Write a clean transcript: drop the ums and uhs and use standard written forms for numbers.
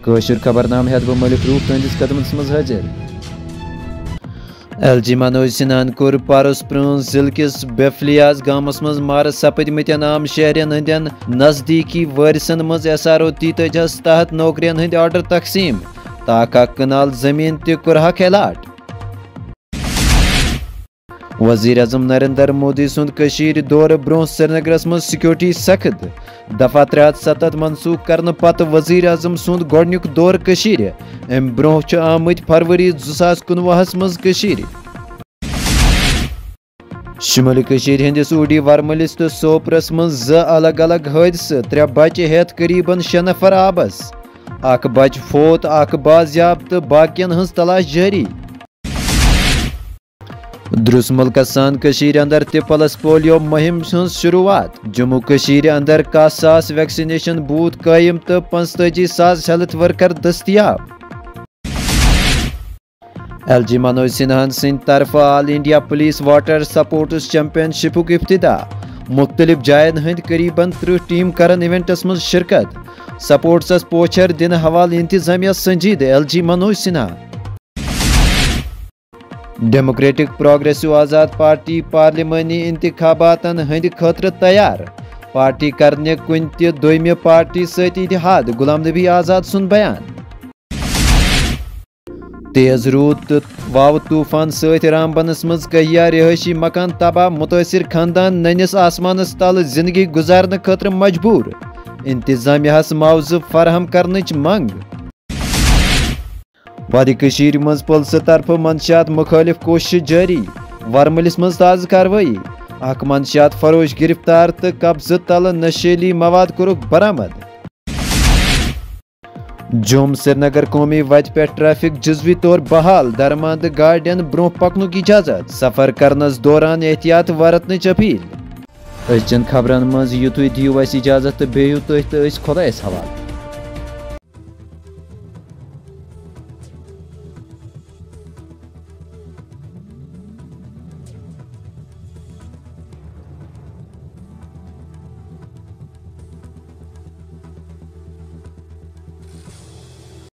کٲشُر خبرنامہ ہیٚتھ بہٕ مٔلِک روٗف تُہنٛدِس قدمس منٛز حٲضِر۔ LG منوج سنہاہن کوٚر پارس پرٛٲنۍ ضلعہٕ کِس بیفلیاز گامس منٛز مارٕ سپدمٕتٮ۪ن عام شہرین ہٕنٛدٮ۪ن نزدیٖکی وٲرثن منٛز SRO 43 تحت نوکرین ہٕنٛدۍ آرڈر تقسیٖم تاکہ 1 کنال زمیٖن تہِ کوٚرہکھ الاٹ۔ وزیر اعظم نریندر مودی سُنٛد کٔشیٖرِ دورٕ برٛونٛہہ سرینگرس منٛز سکیورٹی سخت دفعہ 370 منسوخ کرنہٕ پتہٕ وزیر اعظم سُنٛد گۄڈنیُک دورٕ کٔشیٖرِ۔ امہِ برٛونٛہہ چھِ آمٕتۍ فروری 2019 منٛز کٔشیٖرِ۔ شمٲلی کٔشیٖرِ ہٕنٛدِس اوٗڈی ورمُلِس تہٕ سوپرس منٛز 2 الگ الگ حٲدثہٕ 3 بچہِ ہٮ۪تھ قریباً 6 نفر آبس۔ 1 بچہٕ فوت 1 بازیاب تہٕ باقین ہٕنٛز تلاش جٲری۔ دُرُس مُلکس سان کٔشیٖرِ انٛدر تہِ پلس پولیو مُہِم ہٕنٛز شروٗعات۔ جموں کٔشیٖرِ انٛدر 1,000 ویکسِنیشن بوٗتھ قٲیِم تہٕ 45,000 ہیلتھ ورکر دٔستیاب۔ LG منوج سنہاہن سٕنٛدِ طرفہٕ all India police water sports چیمپین شپُک افتتاح۔ مختلف جاین ہٕنٛدۍ قریباً 30 ٹیم کرن ایونٹس منٛز شرکت۔ سپورٹسس پوچھر دِنہٕ حوالہٕ انتظامیہ سنجیدٕ LG Manoj Sinha. Democratic progressive Azad party پارلیمانی انتخاباتن ہٕنٛدِ خٲطرٕ تیار۔ پارٹی کرنہِ کُنہِ تہِ دوٚیمہِ پارٹی سۭتۍ اتحاد، غلام نبی آزاد سُنٛد بیان۔ تیز روٗد تہٕ واوٕ طوٗفان سۭتۍ رامبنس منٛز کہیا رہٲیشی مکان تباہ، مُتٲثر خاندان نٔنِس آسمانس تل زندگی گُزارنہٕ خٲطرٕ مجبوٗر۔ انتظامیہس معاوضہٕ فراہم کرنٕچ منٛگ۔ وادی کٔشیٖرِ منٛز پُلسہٕ طرفہٕ منشیات مُخٲلِف کوٗششہٕ جٲری۔ ورمُلِس منٛز تازٕ کاروٲیی۔ 1 منشیات فروش گرفتار تہٕ قبضہٕ تلہٕ نشیلی مواد کوٚرُکھ برآمد۔ جوم سرینگر قومی وتہِ پٮ۪ٹھ ٹریفک جزوی طور بحال، درماندٕ گاڑٮ۪ن برٛونٛہہ پکنُک اجازت، سفر کرنس دوران احتیاط ورتنٕچ اپیل۔ أزچٮ۪ن خبرن منٛز یِتُے، دِیِو اَسہِ اجازت تہٕ بیٚہِو تُہۍ تہٕ أسۍ خۄدایس حوالہٕ۔